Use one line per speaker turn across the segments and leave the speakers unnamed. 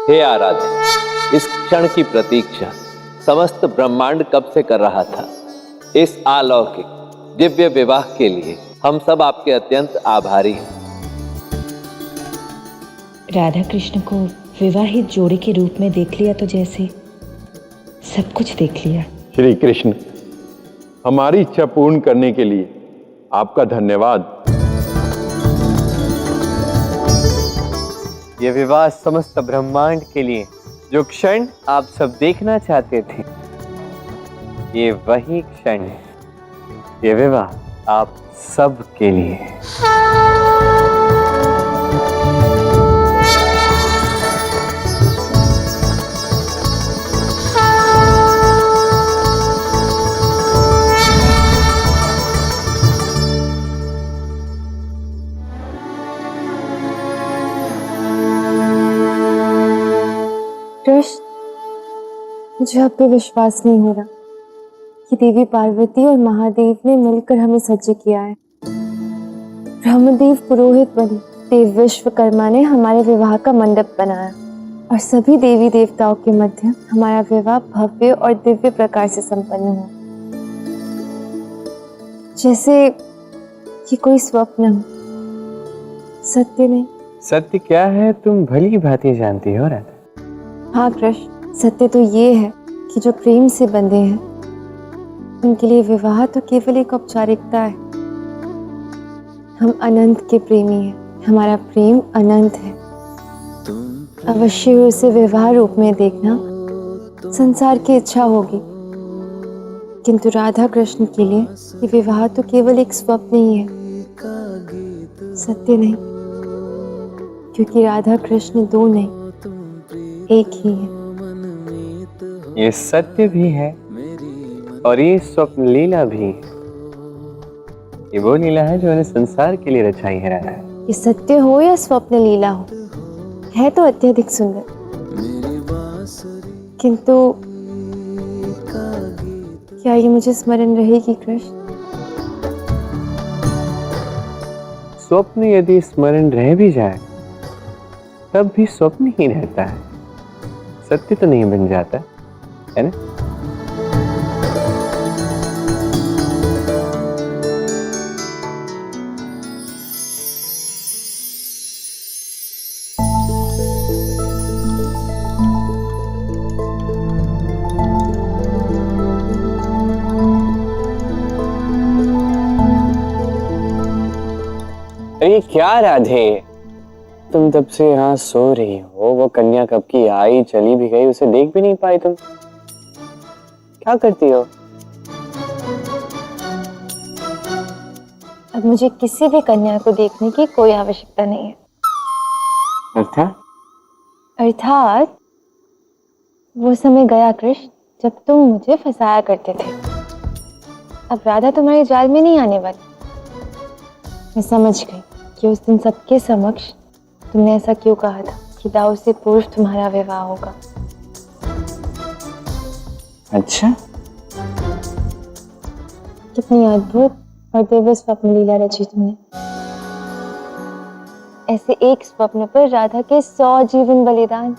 हे आराध्य, इस क्षण की प्रतीक्षा समस्त ब्रह्मांड कब से कर रहा था। इस अलौकिक दिव्य विवाह के लिए हम सब आपके अत्यंत आभारी हैं।
राधा कृष्ण को विवाहित जोड़ी के रूप में देख लिया तो जैसे सब कुछ देख लिया।
श्री कृष्ण, हमारी इच्छा पूर्ण करने के लिए आपका धन्यवाद।
ये विवाह समस्त ब्रह्मांड के लिए जो क्षण आप सब देखना चाहते थे, ये वही क्षण है। ये विवाह आप सब के लिए है।
कृष्ण, मुझे अब भी विश्वास नहीं हो रहा कि देवी पार्वती और महादेव ने मिलकर हमें सज्ज किया है। ब्रह्मदेव पुरोहित बने, देव विश्वकर्मा ने हमारे विवाह का मंडप बनाया और सभी देवी देवताओं के मध्य हमारा विवाह भव्य और दिव्य प्रकार से संपन्न हुआ, जैसे ये कोई स्वप्न हो, सत्य नहीं।
सत्य क्या है तुम भली भांति जानती हो राधा।
हाँ कृष्ण, सत्य तो ये है कि जो प्रेम से बंधे हैं उनके लिए विवाह तो केवल एक औपचारिकता है। हम अनंत के प्रेमी हैं, हमारा प्रेम अनंत है। अवश्य उसे विवाह रूप में देखना संसार की इच्छा होगी, किंतु राधा कृष्ण के लिए ये विवाह तो केवल एक स्वप्न ही है, सत्य नहीं, क्योंकि राधा कृष्ण दो नहीं एक ही है।
ये सत्य भी है और ये स्वप्न लीला भी है। ये वो लीला है जो मैंने संसार के लिए रचाई है राधा।
ये सत्य हो या स्वप्न लीला हो, है तो अत्यधिक सुंदर, किंतु क्या ये मुझे स्मरण रहेगी कृष्ण?
स्वप्न यदि स्मरण रह भी जाए तब भी स्वप्न ही रहता है, सत्य तो नहीं बन जाता, है ना? अरे क्या राधे, तुम तब से यहाँ सो रही हो, वो कन्या कब की आई चली भी गई, उसे देख भी नहीं पाई तुम। क्या करती हो?
अब मुझे किसी भी कन्या को देखने की कोई आवश्यकता नहीं है। अर्थात वो समय गया कृष्ण जब तुम मुझे फंसाया करते थे। अब राधा तुम्हारे जाल में नहीं आने वाली। मैं समझ गई कि उस दिन सबके समक्ष तुमने ऐसा क्यों कहा था कि दाऊ से पूर्व तुम्हारा विवाह होगा।
अच्छा,
कितनी अद्भुत और दिव्य स्वप्न लीला रची तुमने। ऐसे एक स्वप्न पर राधा के 100 जीवन बलिदान।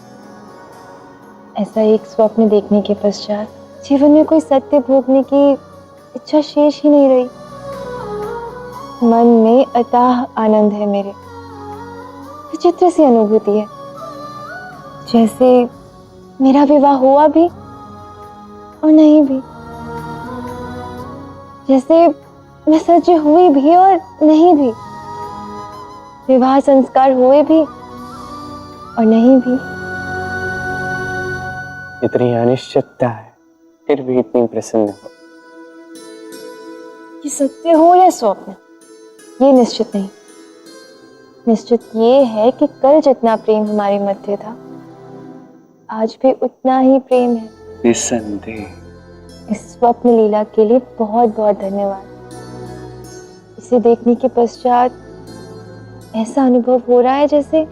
ऐसा एक स्वप्न देखने के पश्चात जीवन में कोई सत्य भोगने की इच्छा शेष ही नहीं रही। मन में अथाह आनंद है मेरे, विचित्र सी अनुभूति है, जैसे मेरा विवाह हुआ भी और नहीं भी, जैसे मैं सज हुई भी और नहीं भी, विवाह संस्कार हुए भी और नहीं भी।
इतनी अनिश्चितता है फिर भी इतनी प्रसन्न हो।
ये सत्य हो या स्वप्न, ये निश्चित नहीं। निश्चित ये है कि कल जितना प्रेम हमारे मध्य था, आज भी उतना ही प्रेम है।
निसंदेह।
इस स्वप्न लीला के लिए बहुत बहुत धन्यवाद। इसे देखने के पश्चात ऐसा अनुभव हो रहा है जैसे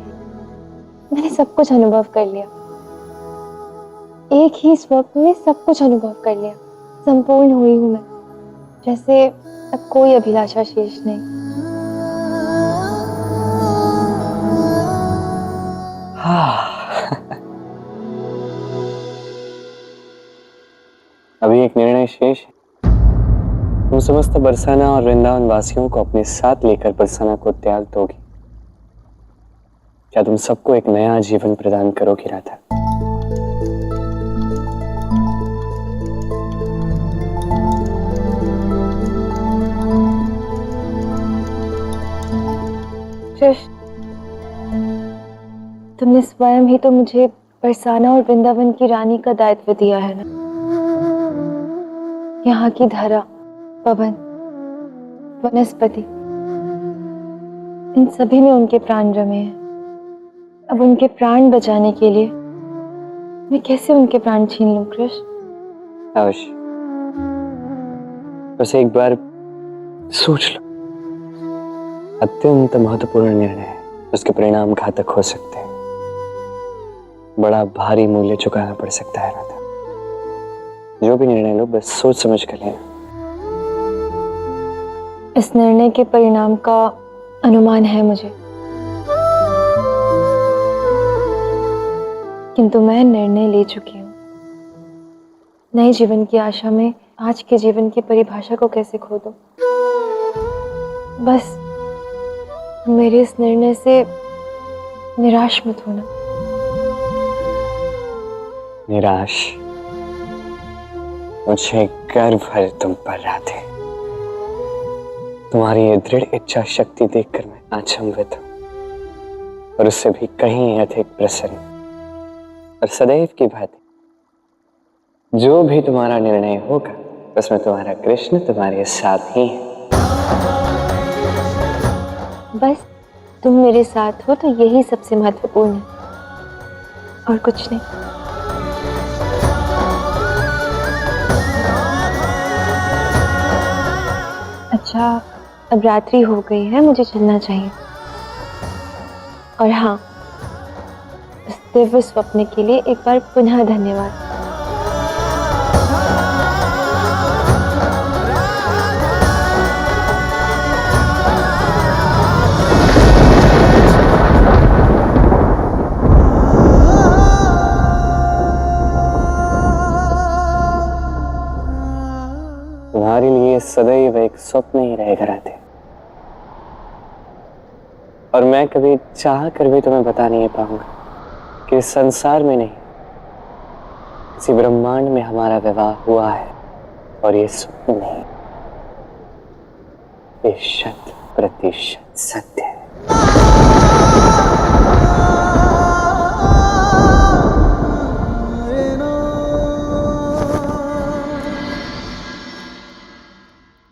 मैंने सब कुछ अनुभव कर लिया। एक ही स्वप्न में सब कुछ अनुभव कर लिया, संपूर्ण हुई हूं मैं, जैसे अब कोई अभिलाषा शेष नहीं।
हाँ विशेष है। तुम समस्त बरसाना और वृंदावन वासियों को अपने साथ लेकर बरसाना को त्याग दोगी। क्या तुम सबको एक नया जीवन प्रदान करोगी राधा?
कृष्ण, तुमने स्वयं ही तो मुझे बरसाना और वृंदावन की रानी का दायित्व दिया है ना। यहाँ की धरा, पवन, वनस्पति, इन सभी में उनके प्राण रमे हैं। अब उनके प्राण बचाने के लिए मैं कैसे उनके प्राण छीन लूं कृष्ण?
अवश्य, बस एक बार सोच लो। अत्यंत महत्वपूर्ण निर्णय है, उसके परिणाम घातक हो सकते हैं। बड़ा भारी मूल्य चुकाना पड़ सकता है राधा। जो भी निर्णय लो बस सोच समझ कर लेना।
इस निर्णय के परिणाम का अनुमान है मुझे, किंतु मैं निर्णय ले चुकी हूँ। नए जीवन की आशा में आज के जीवन की परिभाषा को कैसे खो दूं? बस मेरे इस निर्णय से निराश मत होना।
निराश? मुझे गर्व है तुम पर राधे। तुम्हारी ये दृढ़ इच्छा शक्ति देखकर मैं अचंभित हूं, और उससे भी कहीं अधिक प्रसन्न। और सदैव की भांति जो भी तुम्हारा निर्णय होगा उसमें तुम्हारा कृष्ण तुम्हारे साथ ही है।
बस तुम मेरे साथ हो तो यही सबसे महत्वपूर्ण है, और कुछ नहीं। अच्छा, अब रात्रि हो गई है, मुझे चलना चाहिए। और हाँ, इस दिव्य स्वप्न के लिए एक बार पुनः धन्यवाद।
तुम्हारे लिए सदैव एक स्वप्न ही रहेगा राधे, और मैं कभी चाह कर भी तुम्हें बता नहीं पाऊंगा कि इस संसार में नहीं, किसी ब्रह्मांड में हमारा विवाह हुआ है, और ये स्वप्न नहीं, ये 100% सत्य है।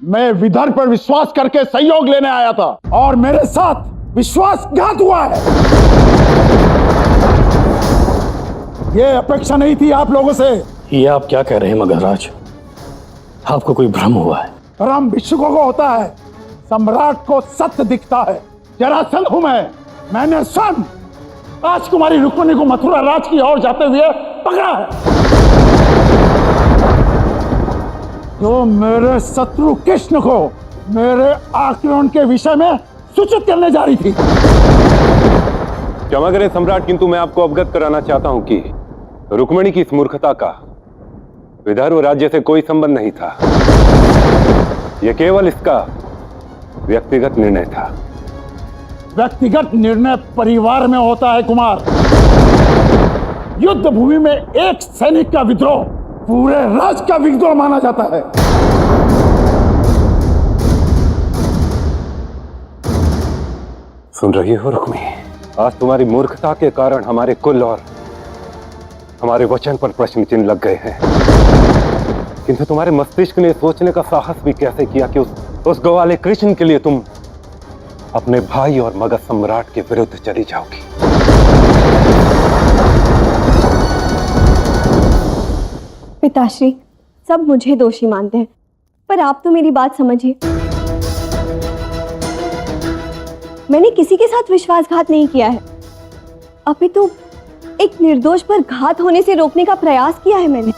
मैं विदर्भ पर विश्वास करके सहयोग लेने आया था, और मेरे साथ विश्वासघात हुआ है। ये अपेक्षा नहीं थी आप लोगों से।
ये आप क्या कह रहे हैं मगधराज? आपको कोई भ्रम हुआ है?
भ्रम भिक्षुकों को होता है, सम्राट को सत्य दिखता है। जरासंध हूं मैंने स्वयं राजकुमारी रुक्मिणी को मथुरा राज की ओर जाते हुए पकड़ा है। जो मेरे शत्रु कृष्ण को मेरे आक्रमण के विषय में सूचित करने जा रही थी।
क्षमा करें सम्राट, किंतु मैं आपको अवगत कराना चाहता हूं कि रुक्मिणी की इस मूर्खता का विदर्भ राज्य से कोई संबंध नहीं था। यह केवल इसका व्यक्तिगत निर्णय था।
व्यक्तिगत निर्णय परिवार में होता है कुमार। युद्ध भूमि में एक सैनिक का विद्रोह पूरे राज्य का विद्रोह माना जाता है।
सुन रही हो रुक्मिणी, आज तुम्हारी मूर्खता के कारण हमारे कुल और हमारे वचन पर प्रश्न चिन्ह लग गए हैं, किंतु तुम्हारे मस्तिष्क ने सोचने का साहस भी कैसे किया कि उस गवाले कृष्ण के लिए तुम अपने भाई और मगध सम्राट के विरुद्ध चली जाओगी।
पिताश्री, सब मुझे दोषी मानते हैं, पर आप तो मेरी बात समझिए। मैंने किसी के साथ विश्वासघात नहीं किया है, अपितु एक निर्दोष पर घात होने से रोकने का प्रयास किया है मैंने।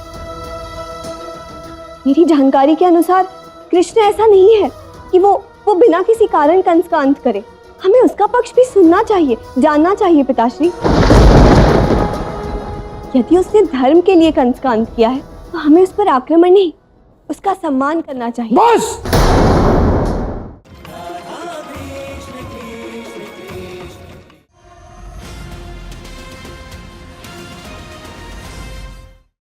मेरी जानकारी के अनुसार कृष्ण ऐसा नहीं है कि वो बिना किसी कारण कंस का अंत करे। हमें उसका पक्ष भी सुनना चाहिए, जानना चाहिए पिताश्री। यदि उसने धर्म के लिए कंस का अंत किया है तो हमें उस पर आक्रमण नहीं उसका सम्मान करना चाहिए।
बस